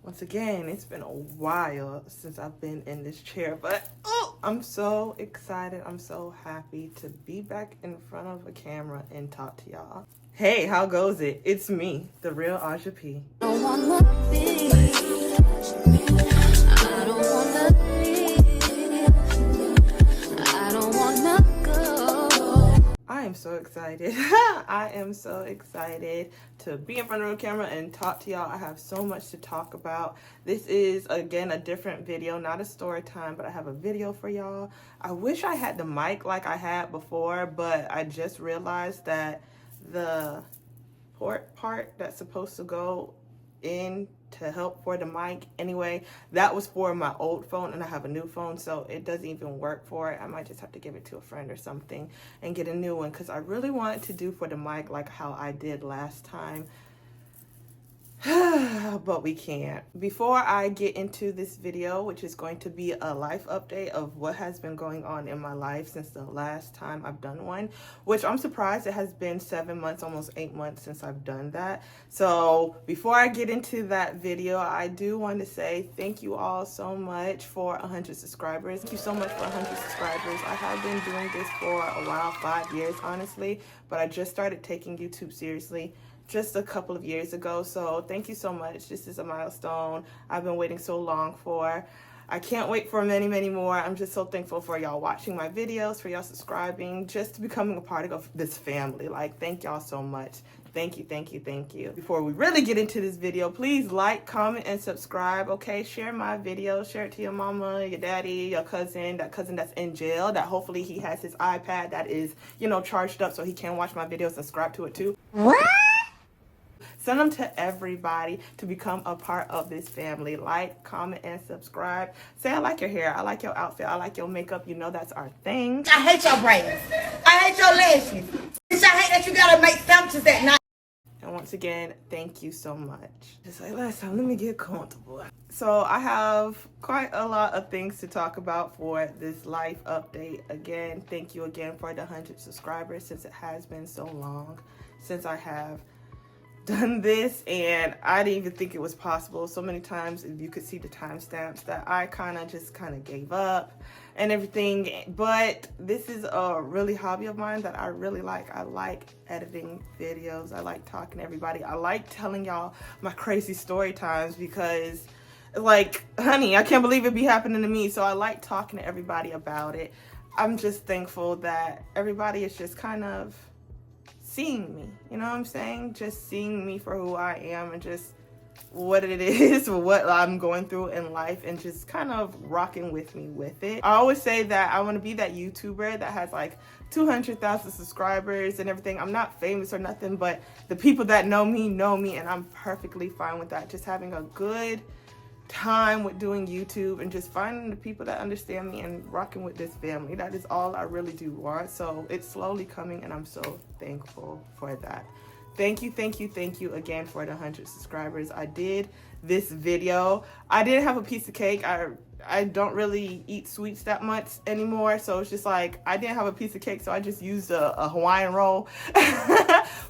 Once again, it's been a while since I've been in this chair, but I'm so excited. I'm so happy to be back in front of a camera and talk to y'all. Hey, how goes it? It's me, the real Aja P. I am so excited. I am so excited to be in front of the camera and talk to y'all. I have so much to talk about. This is, again, a different video, not a story time, but I have a video for y'all. I wish I had the mic like I had before, but I just realized that the port part that's supposed to go in to help for the mic anyway, that was for my old phone, and I have a new phone, so it doesn't even work for it. I might just have to give it to a friend or something and get a new one, because I really wanted to do for the mic like how I did last time. But we can't. Before I get into this video, which is going to be a life update of what has been going on in my life since the last time I've done one, which I'm surprised it has been 7 months, almost 8 months since I've done that. So before I get into that video, I do want to say thank you all so much for 100 subscribers. Thank you so much for 100 subscribers. I have been doing this for a while, 5 years honestly, but I just started taking YouTube seriously just a couple of years ago. So thank you so much. This is a milestone I've been waiting so long for. I can't wait for many, many more. I'm just so thankful for y'all watching my videos, for y'all subscribing, just becoming a part of this family. Like, thank y'all so much. Thank you, thank you, thank you. Before we really get into this video, please like, comment, and subscribe, okay? Share my video, share it to your mama, your daddy, your cousin, that cousin that's in jail, that hopefully he has his iPad that is, you know, charged up so he can watch my videos and subscribe to it too. What? Send them to everybody to become a part of this family. Like, comment, and subscribe. Say, I like your hair. I like your outfit. I like your makeup. You know that's our thing. I hate your braids. I hate your lashes. Bitch, I hate that you gotta make sandwiches at night. And once again, thank you so much. Just like last time, let me get comfortable. So I have quite a lot of things to talk about for this life update. Again, thank you again for the 100 subscribers, since it has been so long since I have done this, and I didn't even think it was possible. So many times, if you could see the timestamps, that I kind of gave up and everything. But this is a really hobby of mine that I really like. I like editing videos. I like talking to everybody. I like telling y'all my crazy story times, because like, honey, I can't believe it be happening to me. So I like talking to everybody about it. I'm just thankful that everybody is just kind of seeing me, you know what I'm saying? Just seeing me for who I am, and just what it is, what I'm going through in life, and just kind of rocking with me with it. I always say that I want to be that YouTuber that has like 200,000 subscribers and everything. I'm not famous or nothing, but the people that know me, and I'm perfectly fine with that. Just having a good time with doing YouTube and just finding the people that understand me and rocking with this family. That is all I really do want. So it's slowly coming, and I'm so thankful for that. Thank you, thank you, thank you again for the 100 subscribers. I did this video. I didn't have a piece of cake. I don't really eat sweets that much anymore, so it's just like I didn't have a piece of cake, so I just used a Hawaiian roll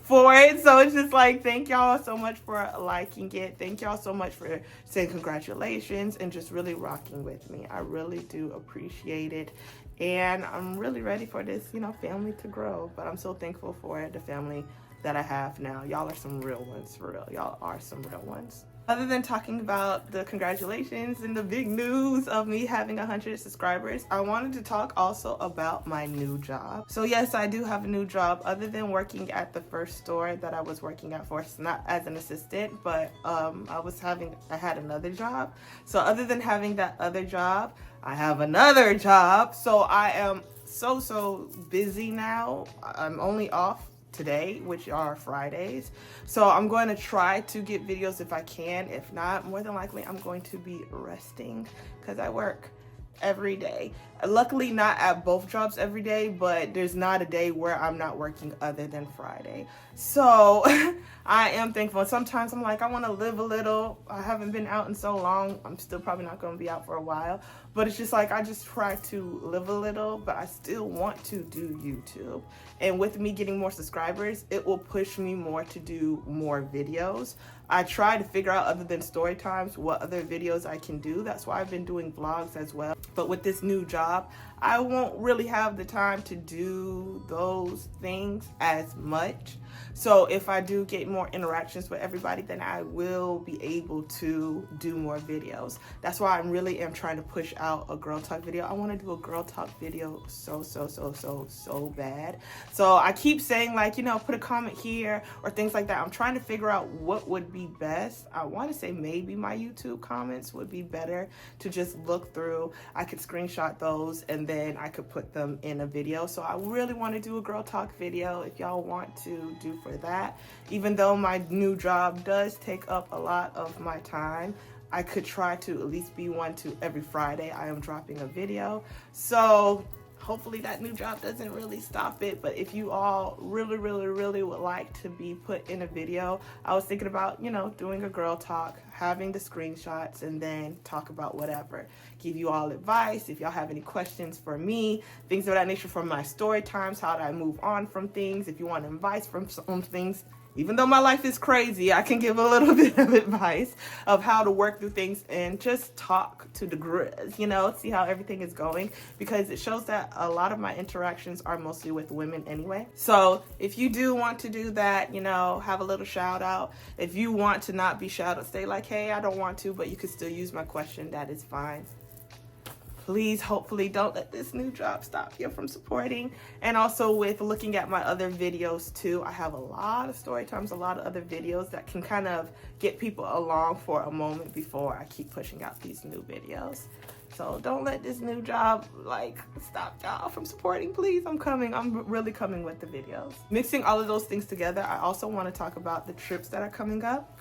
for it. So it's just like, thank y'all so much for liking it. Thank y'all so much for saying congratulations and just really rocking with me. I really do appreciate it, and I'm really ready for this, you know, family to grow. But I'm so thankful for the family that I have now. Y'all are some real ones, for real. Y'all are some real ones. Other than talking about the congratulations and the big news of me having 100 subscribers, I wanted to talk also about my new job. So yes, I do have a new job. Other than working at the first store that I was working at first, not as an assistant, but I had another job. So other than having that other job, I have another job. So I am so busy now. I'm only off today, which are Fridays. So I'm going to try to get videos if I can. If not, more than likely I'm going to be resting, because I work every day. Luckily not at both jobs every day, but there's not a day where I'm not working other than Friday. So I am thankful. Sometimes I'm like, I want to live a little. I haven't been out in so long. I'm still probably not going to be out for a while, but it's just like, I just try to live a little, but I still want to do YouTube. And with me getting more subscribers, it will push me more to do more videos. I try to figure out, other than story times, what other videos I can do. That's why I've been doing vlogs as well. But with this new job, I won't really have the time to do those things as much. So if I do get more interactions with everybody, then I will be able to do more videos. That's why I really am trying to push out a girl talk video. I want to do a girl talk video so bad. So I keep saying, like, you know, put a comment here or things like that. I'm trying to figure out what would be best. I want to say maybe my YouTube comments would be better to just look through. I could screenshot those and then I could put them in a video. So I really want to do a girl talk video if y'all want to do for that. Even though my new job does take up a lot of my time, I could try to at least be one to every Friday I am dropping a video. So hopefully that new job doesn't really stop it. But if you all really would like to be put in a video, I was thinking about, you know, doing a girl talk, having the screenshots, and then talk about whatever. Give you all advice. If y'all have any questions for me, things of that nature from my story times, how do I move on from things? If you want advice from some things, even though my life is crazy, I can give a little bit of advice of how to work through things and just talk to the grizz, you know, see how everything is going, because it shows that a lot of my interactions are mostly with women anyway. So if you do want to do that, you know, have a little shout out. If you want to not be shouted, say like, hey, I don't want to, but you can still use my question. That is fine. Please, hopefully, don't let this new job stop you from supporting. And also with looking at my other videos too, I have a lot of story times, a lot of other videos that can kind of get people along for a moment before I keep pushing out these new videos. So don't let this new job like stop y'all from supporting, please. I'm coming. I'm really coming with the videos. Mixing all of those things together, I also want to talk about the trips that are coming up.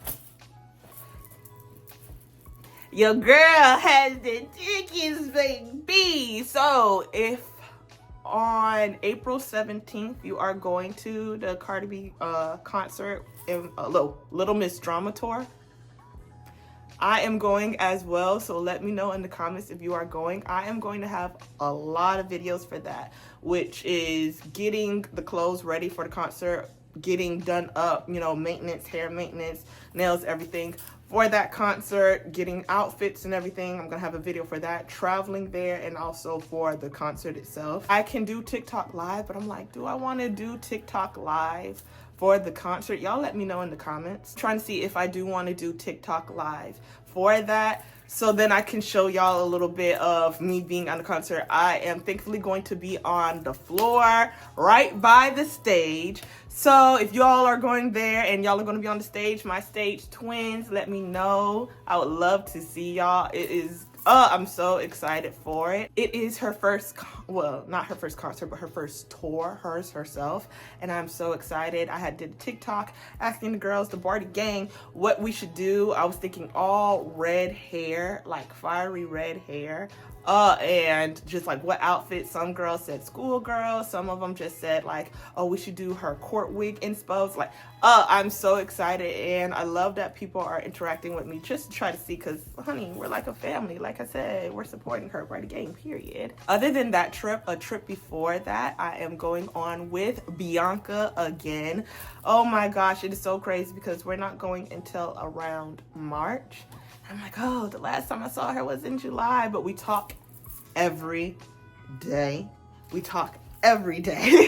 Your girl has the tickets, baby. So if on April 17th you are going to the Cardi B concert in Little Miss Drama Tour, I am going as well. So let me know in the comments if you are going. I am going to have a lot of videos for that, which is getting the clothes ready for the concert, getting done up, you know, maintenance, hair maintenance, nails, everything for that concert, getting outfits and everything. I'm gonna have a video for that, traveling there, and also for the concert itself. I can do TikTok live, but I'm like, do I want to do TikTok live for the concert? Y'all let me know in the comments. I'm trying to see if I do want to do TikTok live for that, so then I can show y'all a little bit of me being on the concert. I am thankfully going to be on the floor right by the stage. So if y'all are going there and y'all are going to be on the stage, my stage twins, let me know. I would love to see y'all. It is, I'm so excited for it. It is her first, well, not her first concert, but her first tour, herself. And I'm so excited. I did a TikTok asking the girls, the Barty gang, what we should do. I was thinking all red hair, like fiery red hair. And just like what outfit. Some girls said schoolgirl, some of them just said like, oh, we should do her court wig inspo. Like, I'm so excited, and I love that people are interacting with me just to try to see, because honey, we're like a family. Like I said, we're supporting her by the game, period. Other than that trip, a trip before that, I am going on with Bianca again. Oh my gosh, it is so crazy because we're not going until around March. I'm like, oh, the last time I saw her was in July, but we talk every day. We talk every day,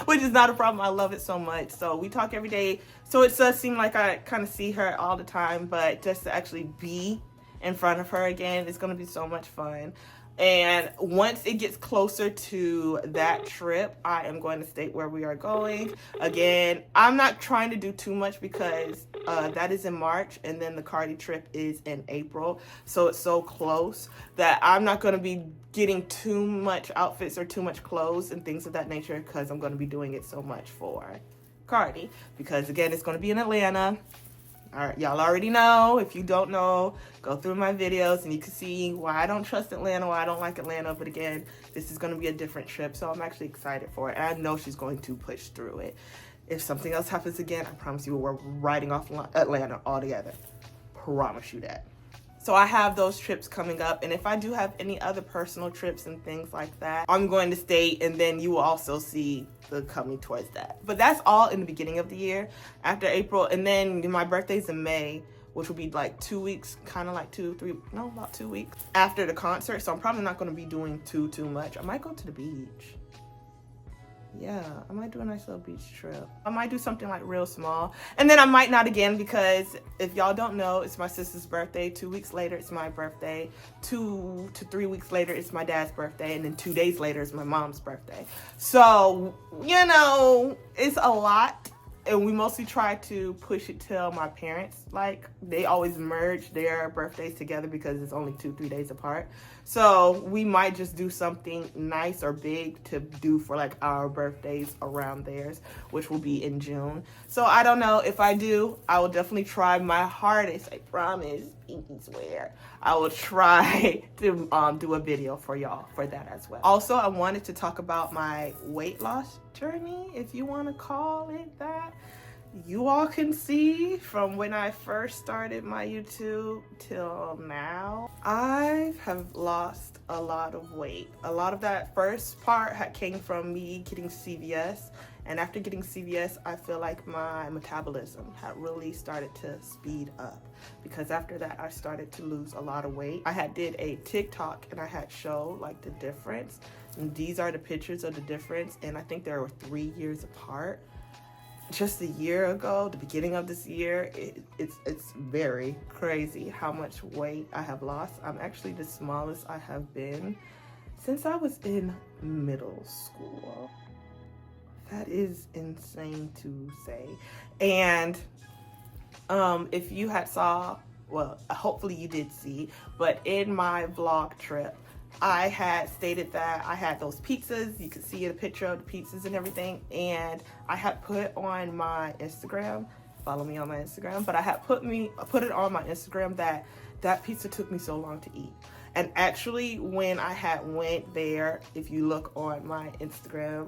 which is not a problem. I love it so much. So we talk every day. So it does seem like I kind of see her all the time, but just to actually be in front of her again, it's going to be so much fun. And once it gets closer to that trip, I am going to state where we are going. Again, I'm not trying to do too much because that is in March, and then the Cardi trip is in April. So it's so close that I'm not going to be getting too much outfits or too much clothes and things of that nature, because I'm going to be doing it so much for Cardi. Because again, it's going to be in Atlanta. All right, y'all already know. If you don't know, go through my videos and you can see why I don't trust Atlanta, why I don't like Atlanta. But again, this is going to be a different trip, so I'm actually excited for it. And I know she's going to push through it. If something else happens again, I promise you we're writing off Atlanta altogether. Promise you that. So I have those trips coming up, and if I do have any other personal trips and things like that, I'm going to state, and then you will also see the coming towards that. But that's all in the beginning of the year, after April, and then my birthday's in May, which will be like 2 weeks, kind of like about 2 weeks after the concert. So I'm probably not going to be doing too much. I might go to the beach. Yeah, I might do a nice little beach trip. I might do something like real small. And then I might not again, because if y'all don't know, it's my sister's birthday. 2 weeks later, it's my birthday. 2 to 3 weeks later, it's my dad's birthday. And then 2 days later, it's my mom's birthday. So, you know, it's a lot. And we mostly try to push it till my parents, like, they always merge their birthdays together because it's only 2-3 days apart. So we might just do something nice or big to do for like our birthdays around theirs, which will be in June. So I don't know. If I do, I will definitely try my hardest. I promise. Pinky swear. I will try to do a video for y'all for that as well. Also, I wanted to talk about my weight loss journey, if you want to call it that. You all can see from when I first started my YouTube till now, I have lost a lot of weight. A lot of that first part came from me getting CVS. And after getting CVS, I feel like my metabolism had really started to speed up, because after that, I started to lose a lot of weight. I had did a TikTok and I had showed like the difference. And these are the pictures of the difference. And I think they were 3 years apart. Just a year ago, the beginning of this year, it's very crazy how much weight I have lost. I'm actually the smallest I have been since I was in middle school. That is insane to say. And if you had saw, well, hopefully you did see, but in my vlog trip, I had stated that I had those pizzas. You could see a picture of the pizzas and everything. And I had put on my Instagram, follow me on my Instagram, but I had put it on my Instagram that pizza took me so long to eat. And actually, when I had went there, if you look on my Instagram,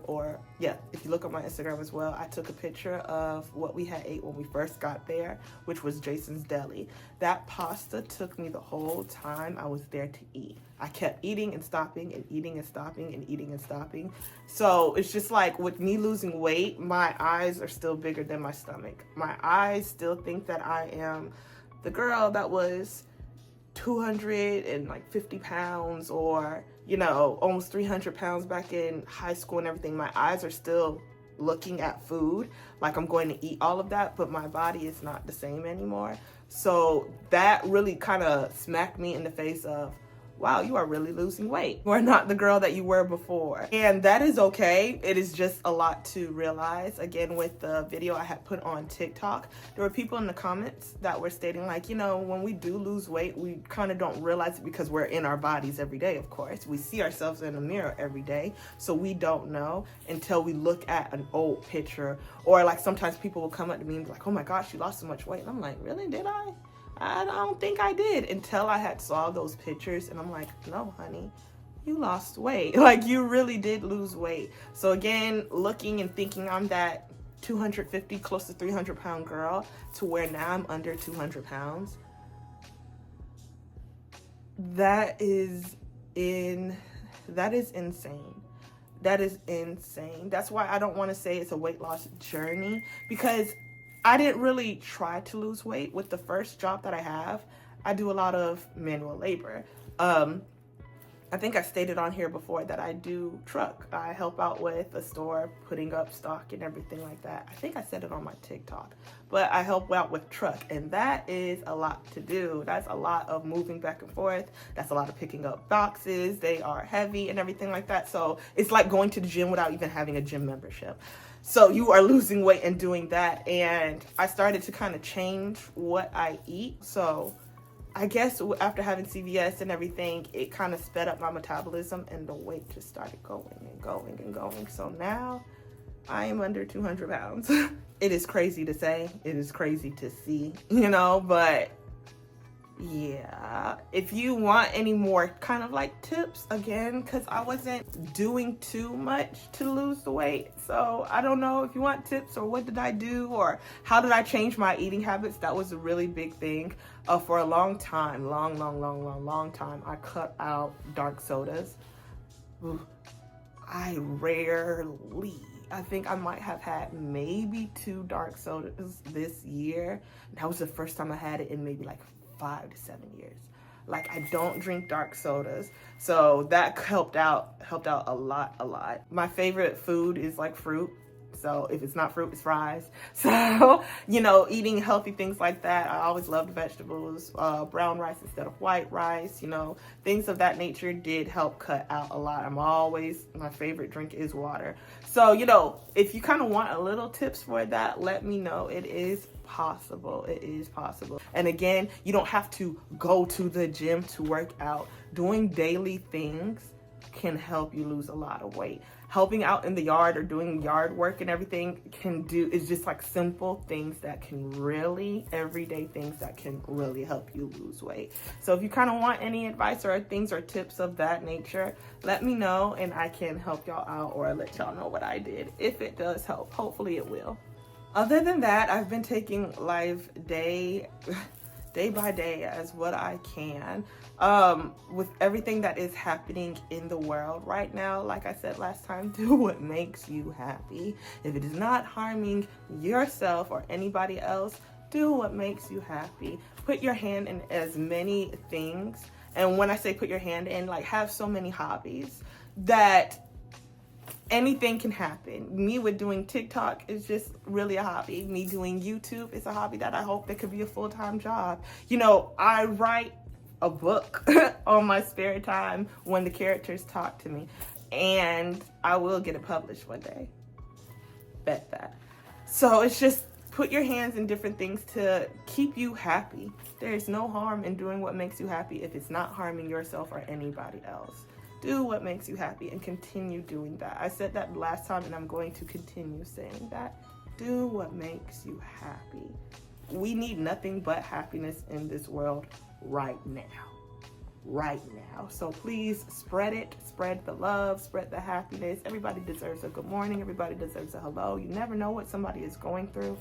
if you look on my Instagram as well, I took a picture of what we had ate when we first got there, which was Jason's Deli. That pasta took me the whole time I was there to eat. I kept eating and stopping and eating and stopping and eating and stopping. So it's just like with me losing weight, my eyes are still bigger than my stomach. My eyes still think that I am the girl that was 250 pounds, or, you know, almost 300 pounds back in high school and everything. My eyes are still looking at food like I'm going to eat all of that, but my body is not the same anymore. So that really kind of smacked me in the face of, wow, you are really losing weight. You are not the girl that you were before. And that is okay. It is just a lot to realize. Again, with the video I had put on TikTok, there were people in the comments that were stating like, you know, when we do lose weight, we kind of don't realize it because we're in our bodies every day, of course. We see ourselves in the mirror every day. So we don't know until we look at an old picture, or like sometimes people will come up to me and be like, oh my gosh, you lost so much weight. And I'm like, really, did I? I don't think I did, until I had saw those pictures, and I'm like, no, honey, you lost weight. Like, you really did lose weight. So again, looking and thinking I'm that 250, close to 300 pound girl, to where now I'm under 200 pounds. That is insane. That is insane. That's why I don't want to say it's a weight loss journey, because I didn't really try to lose weight. With the first job that I have, I do a lot of manual labor. I think I stated on here before that I do truck. I help out with a store, putting up stock and everything like that. I think I said it on my TikTok, but I help out with truck, and that is a lot to do. That's a lot of moving back and forth. That's a lot of picking up boxes. They are heavy and everything like that. So it's like going to the gym without even having a gym membership. So you are losing weight and doing that. And I started to kind of change what I eat. So I guess after having CVS and everything, it kind of sped up my metabolism, and the weight just started going and going and going. So now I am under 200 pounds. It is crazy to say. It is crazy to see, you know, but Yeah, if you want any more kind of like tips, again, because I wasn't doing too much to lose the weight, so I don't know if you want tips or what did I do or how did I change my eating habits. That was a really big thing. For a long time, long time, I cut out dark sodas. I think I might have had maybe 2 dark sodas this year. That was the first time I had it in maybe like 5 to 7 years. Like, I don't drink dark sodas, so that helped out a lot. My favorite food is like fruit. So if it's not fruit, it's fries. So, you know, eating healthy things like that. I always loved vegetables, brown rice instead of white rice, you know, things of that nature did help cut out a lot. My favorite drink is water. So, you know, if you kind of want a little tips for that, let me know. It is possible. It is possible. And again, you don't have to go to the gym to work out. Doing daily things can help you lose a lot of weight. Helping out in the yard or doing yard work and everything is just like simple things that can really, everyday things that can really help you lose weight. So if you kind of want any advice or things or tips of that nature, let me know and I can help y'all out or let y'all know what I did. If it does help, hopefully it will. Other than that, I've been taking life day by day as what I can. With everything that is happening in the world right now, like I said last time, do what makes you happy. If it is not harming yourself or anybody else, do what makes you happy. Put your hand in as many things. And when I say put your hand in, like have so many hobbies that anything can happen. Me with doing TikTok is just really a hobby. Me doing YouTube is a hobby that I hope that could be a full-time job. You know, I write a book on my spare time when the characters talk to me, and I will get it published one day. Bet that. So it's just put your hands in different things to keep you happy. There's no harm in doing what makes you happy if it's not harming yourself or anybody else. Do what makes you happy and continue doing that. I said that last time and I'm going to continue saying that. Do what makes you happy. We need nothing but happiness in this world right now. Right now. So please spread it. Spread the love. Spread the happiness. Everybody deserves a good morning. Everybody deserves a hello. You never know what somebody is going through.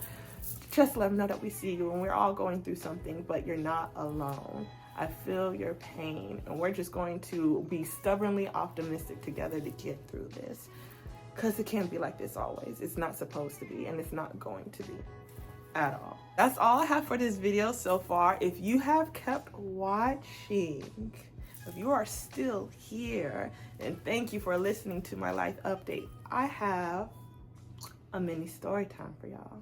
Just let them know that we see you and we're all going through something, but you're not alone. I feel your pain, and we're just going to be stubbornly optimistic together to get through this, because it can't be like this always. It's not supposed to be, and it's not going to be at all. That's all I have for this video so far. If you have kept watching, if you are still here, and thank you for listening to my life update, I have a mini story time for y'all.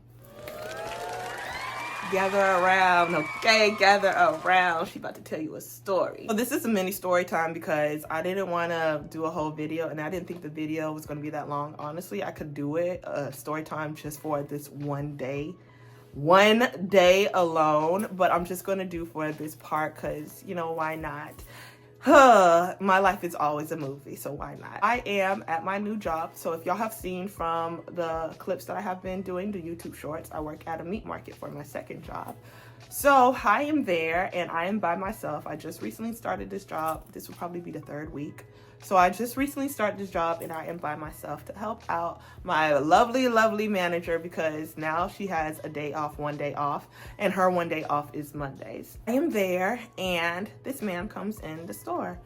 Gather around, okay? Gather around. She's about to tell you a story. So this is a mini story time because I didn't want to do a whole video, and I didn't think the video was going to be that long. Honestly, I could do it, story time, just for this one day alone, but I'm just going to do for this part because, you know, why not? My life is always a movie, so why not? I am at my new job. So if y'all have seen from the clips that I have been doing, the YouTube shorts, I work at a meat market for my second job. So I am there and I am by myself. I just recently started this job. This will probably be the 3rd week. So I just recently started this job and I am by myself to help out my lovely, lovely manager, because now she has a day off, 1 day off, and her 1 day off is Mondays. I am there and this man comes in the store.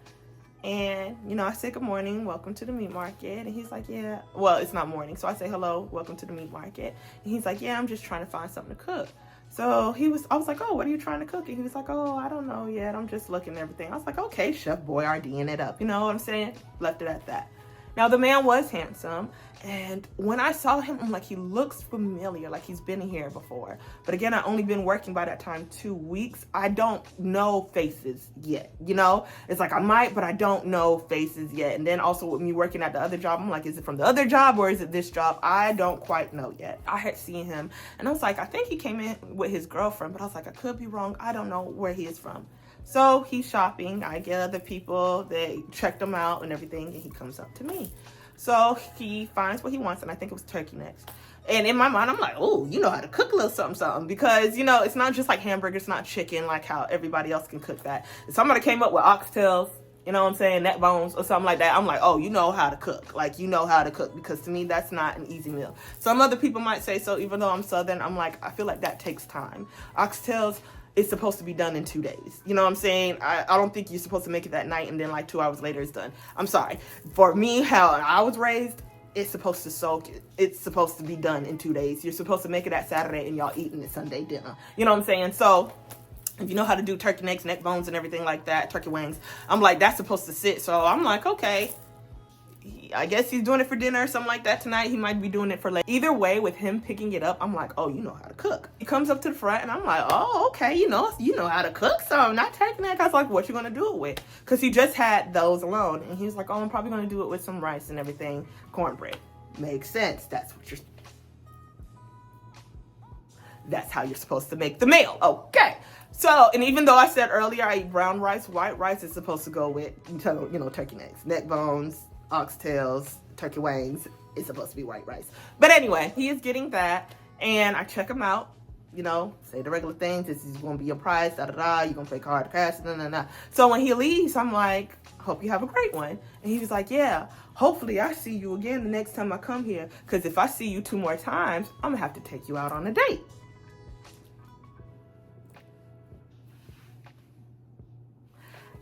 And, you know, I say, good morning, welcome to the meat market. And he's like, yeah, well, it's not morning. So I say, hello, welcome to the meat market. And he's like, yeah, I'm just trying to find something to cook. So I was like, oh, what are you trying to cook? And he was like, oh, I don't know yet. I'm just looking at everything. I was like, okay, Chef Boyardeeing it up. You know what I'm saying? Left it at that. Now, the man was handsome. And when I saw him, I'm like, he looks familiar, like he's been here before. But again, I only been working by that time 2 weeks. I don't know faces yet, you know? It's like I might, but I don't know faces yet. And then also with me working at the other job, I'm like, is it from the other job or is it this job? I don't quite know yet. I had seen him and I was like, I think he came in with his girlfriend, but I was like, I could be wrong. I don't know where he is from. So he's shopping. I get other people, they checked him out and everything, and he comes up to me. So he finds what he wants, and I think it was turkey necks. And in my mind, I'm like, oh, you know how to cook a little something, something. Because, you know, it's not just like hamburgers, it's not chicken, like how everybody else can cook that. If somebody came up with oxtails, you know what I'm saying, neck bones or something like that, I'm like, oh, you know how to cook. Like, you know how to cook. Because to me, that's not an easy meal. Some other people might say so. Even though I'm Southern, I'm like, I feel like that takes time. Oxtails, it's supposed to be done in 2 days. You know what I'm saying? I don't think you're supposed to make it that night and then like 2 hours later it's done. I'm sorry. For me, how I was raised, it's supposed to soak. It's supposed to be done in 2 days. You're supposed to make it that Saturday and y'all eating it Sunday dinner. You know what I'm saying? So if you know how to do turkey necks, neck bones, and everything like that, turkey wings, I'm like, that's supposed to sit. So I'm like, okay, I guess he's doing it for dinner or something like that tonight. He might be doing it for later. Either way, with him picking it up, I'm like, oh, you know how to cook. He comes up to the front and I'm like, oh, okay, you know how to cook some, not turkey neck. I was like, what you gonna do it with? Because he just had those alone. And he was like, oh, I'm probably gonna do it with some rice and everything, cornbread. Makes sense. That's how you're supposed to make the meal. Okay. So, and even though I said earlier I eat brown rice, white rice is supposed to go with, you know, turkey necks, neck bones, oxtails, turkey wings. It's supposed to be white rice. But anyway, he is getting that, and I check him out, you know, say the regular things. This is going to be your price, da-da-da, you're going to pay card, cash, da-da-da. So when he leaves, I'm like, hope you have a great one. And he was like, yeah, hopefully I see you again the next time I come here, because if I see you 2 more times, I'm going to have to take you out on a date.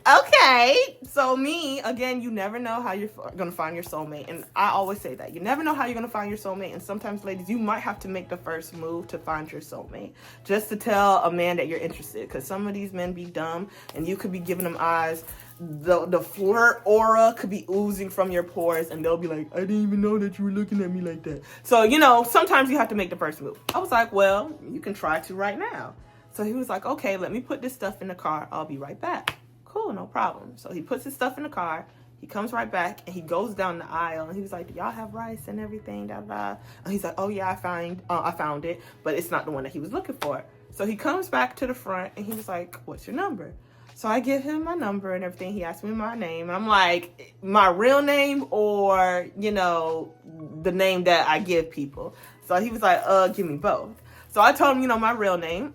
Okay, so me, again, you never know how you're going to find your soulmate. And I always say that. You never know how you're going to find your soulmate. And sometimes, ladies, you might have to make the first move to find your soulmate. Just to tell a man that you're interested. Because some of these men be dumb. And you could be giving them eyes. The flirt aura could be oozing from your pores. And they'll be like, I didn't even know that you were looking at me like that. So, you know, sometimes you have to make the first move. I was like, well, you can try to right now. So he was like, okay, let me put this stuff in the car. I'll be right back. Cool, no problem. So he puts his stuff in the car. He comes right back and he goes down the aisle and he was like, do y'all have rice and everything? Da, da, da. And he's like, oh yeah, I found it, but it's not the one that he was looking for. So he comes back to the front and he was like, what's your number? So I give him my number and everything. He asked me my name. And I'm like, my real name or, you know, the name that I give people. So he was like, give me both. So I told him, you know, my real name.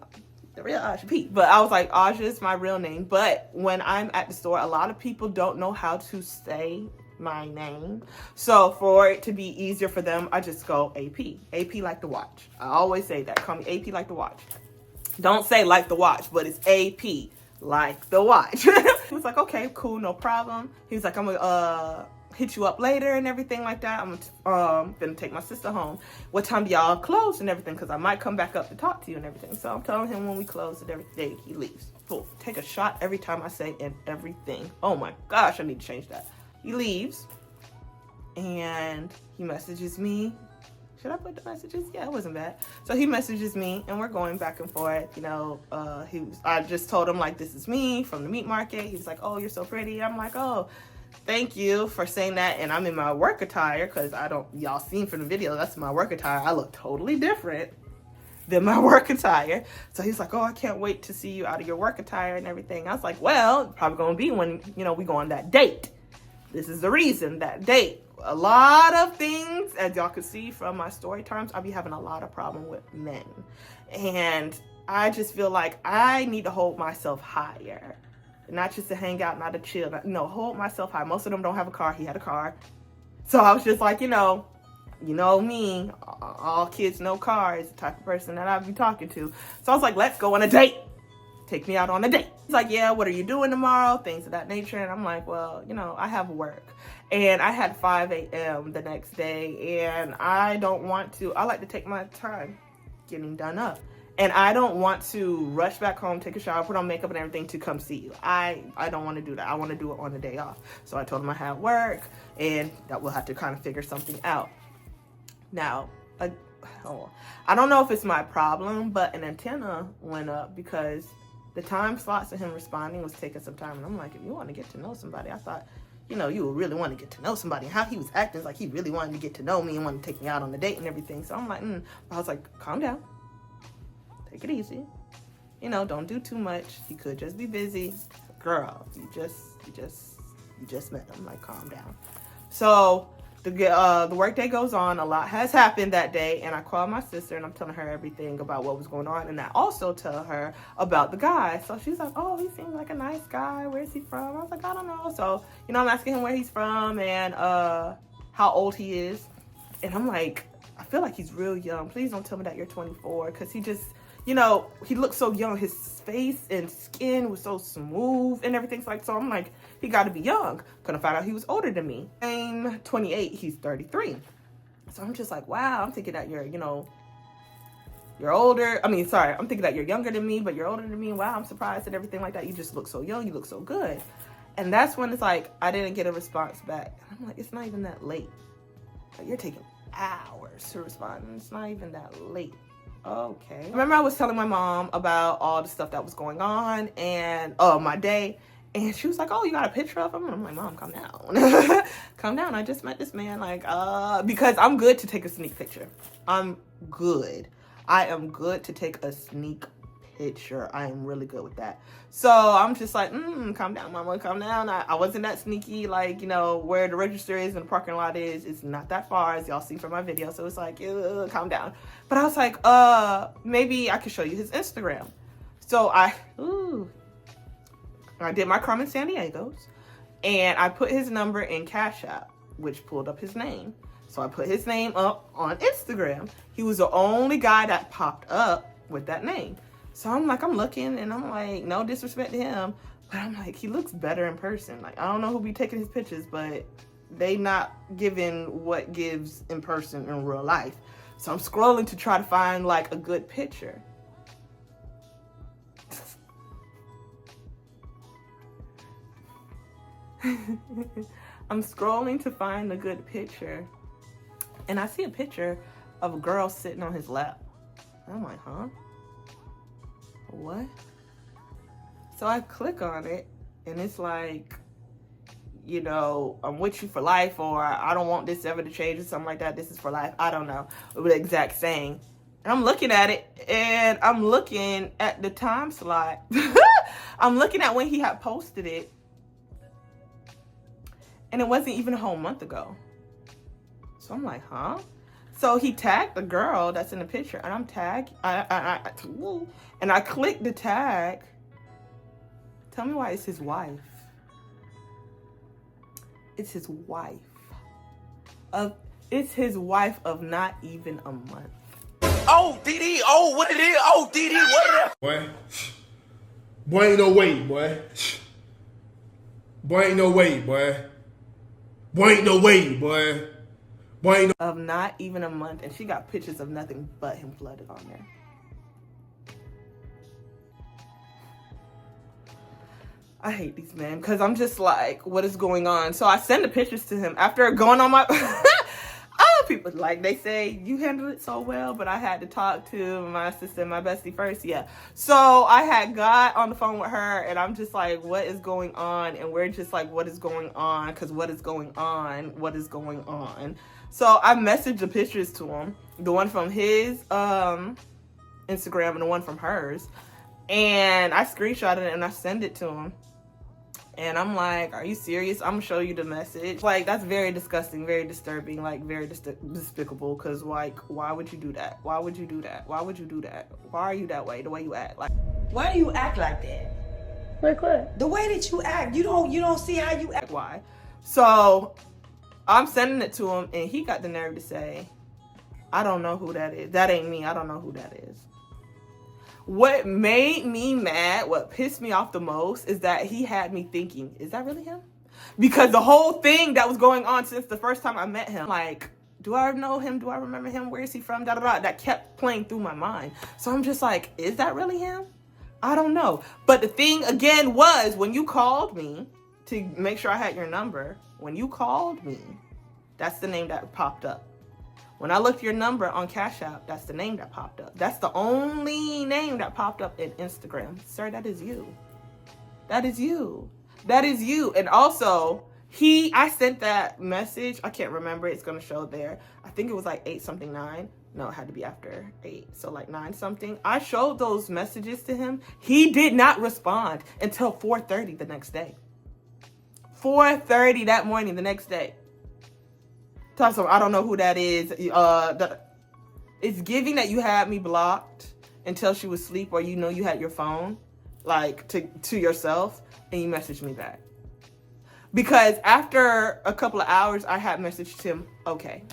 The real Aja P. But I was like, Aja is my real name. But when I'm at the store, a lot of people don't know how to say my name. So for it to be easier for them, I just go AP. AP like the watch. I always say that. Call me AP like the watch. Don't say like the watch, but it's AP like the watch. He was like, okay, cool, no problem. He was like, I'm gonna hit you up later and everything like that. I'm gonna take my sister home. What time do y'all close and everything? Because I might come back up to talk to you and everything. So I'm telling him when we close and everything, he leaves. Cool. Take a shot every time I say and everything. Oh my gosh, I need to change that. He leaves and he messages me. Should I put the messages? Yeah, it wasn't bad. So he messages me and we're going back and forth. You know, I just told him like, this is me from the meat market. He was like, oh, you're so pretty. I'm like, oh, thank you for saying that. And I'm in my work attire because y'all seen from the video, that's my work attire. I look totally different than my work attire. So he's like, oh, I can't wait to see you out of your work attire and everything. I was like, well, probably going to be when, you know, we go on that date. This is the reason, that date. A lot of things, as y'all can see from my story times, I'll be having a lot of problem with men. And I just feel like I need to hold myself higher. Not just to hang out, not to chill. No, hold myself high. Most of them don't have a car. He had a car. So I was just like, you know me, all kids, no cars, the type of person that I'd be talking to. So I was like, let's go on a date. Take me out on a date. He's like, yeah, what are you doing tomorrow? Things of that nature. And I'm like, well, you know, I have work. And I had 5 a.m. the next day. And I like to take my time getting done up. And I don't want to rush back home, take a shower, put on makeup and everything to come see you. I don't want to do that. I want to do it on the day off. So I told him I had work and that we'll have to kind of figure something out. Now, I don't know if it's my problem, but an antenna went up because the time slots of him responding was taking some time. And I'm like, if you want to get to know somebody, I thought, you know, you would really want to get to know somebody. How he was acting like he really wanted to get to know me and wanted to take me out on the date and everything. So I'm like, I was like, calm down. Take it easy. You know, don't do too much. He could just be busy. Girl, you just met him. Like, calm down. So The workday goes on. A lot has happened that day, and I called my sister and I'm telling her everything about what was going on, and I also tell her about the guy. So she's like, "Oh, he seems like a nice guy. Where's he from?" I was like, "I don't know." So I'm asking him where he's from and how old he is, and I'm like, "I feel like he's real young. Please don't tell me that you're 24, because he just." He looked so young. His face and skin was so smooth and everything. So I'm like, he got to be young. Couldn't find out he was older than me. I'm 28. He's 33. So I'm just like, wow. I'm thinking that you're older. I'm thinking that you're younger than me, but you're older than me. Wow, I'm surprised and everything like that. You just look so young. You look so good. And that's when it's like, I didn't get a response back. I'm like, it's not even that late. Like, you're taking hours to respond, and it's not even that late. Okay. Remember, I was telling my mom about all the stuff that was going on and my day, and she was like, "Oh, you got a picture of him?" And I'm like, "Mom, calm down. Calm down. I just met this man." Like, because I'm good to take a sneak picture. I'm good. I am good to take a sneak picture. I am really good with that. So I'm just like, calm down, mama, calm down. I wasn't that sneaky, like, where the register is and the parking lot is. It's not that far, as y'all see from my video. So it's like, calm down. But I was like, maybe I could show you his Instagram. So I did my Carmen Sandiego's, and I put his number in Cash App, which pulled up his name. So I put his name up on Instagram. He was the only guy that popped up with that name. So I'm looking, and I'm like, no disrespect to him, but I'm like, he looks better in person. Like, I don't know who be taking his pictures, but they not giving what gives in person in real life. So I'm scrolling to try to find like a good picture. I'm scrolling to find a good picture, and I see a picture of a girl sitting on his lap. I'm like, huh? What? So I click on it, and it's like, I'm with you for life, or I don't want this ever to change, or something like that. This is for life. I don't know the exact saying. And I'm looking at it, and I'm looking at the time slot. I'm looking at when he had posted it, and it wasn't even a whole month ago. So I'm like, huh? So he tagged the girl that's in the picture, and I'm tagged. And I clicked the tag. Tell me why it's his wife. It's his wife. It's his wife of not even a month. Oh, DD. Oh, what it is? Oh, DD. What it is? Boy, ain't no way, boy. Boy, ain't no way, boy. Boy, ain't no way, boy. Boy, ain't no... Of not even a month, and she got pictures of nothing but him flooded on there. I hate these men, because I'm just like, what is going on? So I send the pictures to him after going on my... Other people, like, they say, you handled it so well, but I had to talk to my sister, my bestie first, yeah. So I had got on the phone with her, and I'm just like, what is going on? And we're just like, what is going on? Because what is going on? What is going on? So I messaged the pictures to him, the one from his Instagram and the one from hers. And I screenshotted it and I sent it to him. And I'm like, are you serious? I'm gonna show you the message. Like, that's very disgusting, very disturbing, like very despicable. Cause like, why would you do that? Why would you do that? Why would you do that? Why are you that way? The way you act, like. Why do you act like that? Like what? The way that you act, you don't see how you act. Why? So I'm sending it to him, and he got the nerve to say, I don't know who that is. That ain't me. I don't know who that is. What made me mad, what pissed me off the most, is that he had me thinking, is that really him? Because the whole thing that was going on since the first time I met him, like, do I know him? Do I remember him? Where is he from? Da, da, da. That kept playing through my mind. So I'm just like, is that really him? I don't know. But the thing, again, was when you called me to make sure I had your number, when you called me, that's the name that popped up. When I looked your number on Cash App, that's the name that popped up. That's the only name that popped up in Instagram. Sir, that is you. That is you. That is you. And also, I sent that message. I can't remember. It's going to show there. I think it was like 8-something-9. No, it had to be after 8. So like 9-something. I showed those messages to him. He did not respond until 4:30 the next day. 4:30 that morning the next day. Talk I don't know who that is. It's giving that you had me blocked until she was asleep, or you know you had your phone like to yourself and you messaged me back. Because after a couple of hours, I had messaged him, okay.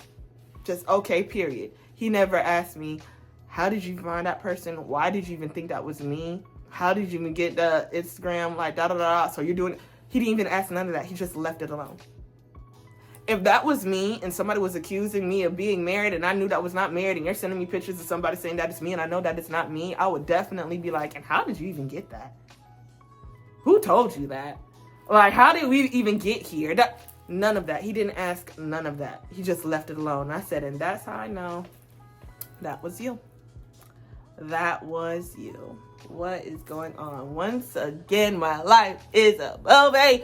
Just okay, period. He never asked me, how did you find that person? Why did you even think that was me? How did you even get the Instagram, like, da-da-da-da? So you're doing, he didn't even ask none of that. He just left it alone. If that was me and somebody was accusing me of being married and I knew that was not married and you're sending me pictures of somebody saying that it's me and I know that it's not me, I would definitely be like, and how did you even get that? Who told you that? Like, how did we even get here? None of that. He didn't ask none of that. He just left it alone. I said, and that's how I know that was you. That was you. What is going on? Once again, my life is a movie.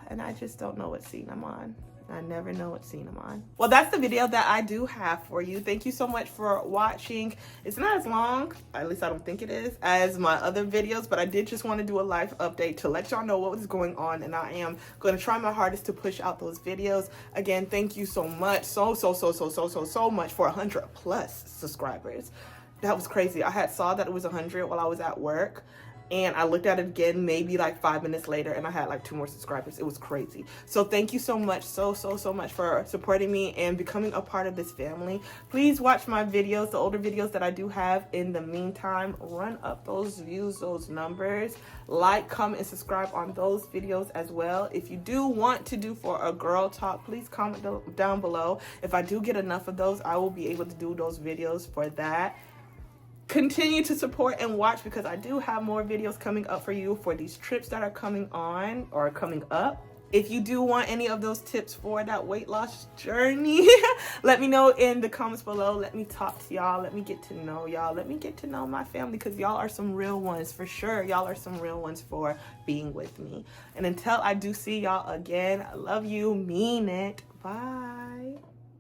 And I just don't know what scene I'm on. I never know what scene I'm on. Well, that's the video that I do have for you. Thank you so much for watching. It's not as long, at least I don't think it is, as my other videos, but I did just want to do a life update to let y'all know what was going on, and I am going to try my hardest to push out those videos. Again, thank you so much, so much for 100+ subscribers. That was crazy. I saw that it was 100 while I was at work. And I looked at it again maybe like 5 minutes later and I had like 2 more subscribers. It was crazy. So thank you so much, so much for supporting me and becoming a part of this family. Please watch my videos, the older videos that I do have. In the meantime, run up those views, those numbers. Like, comment, and subscribe on those videos as well. If you do want to do for a girl talk, please comment down below. If I do get enough of those, I will be able to do those videos for that. Continue to support and watch because I do have more videos coming up for you for these trips that are coming on or coming up. If you do want any of those tips for that weight loss journey, let me know in the comments below. Let me talk to y'all. Let me get to know y'all. Let me get to know my family because y'all are some real ones for sure. Y'all are some real ones for being with me. And until I do see y'all again, I love you. Mean it. Bye.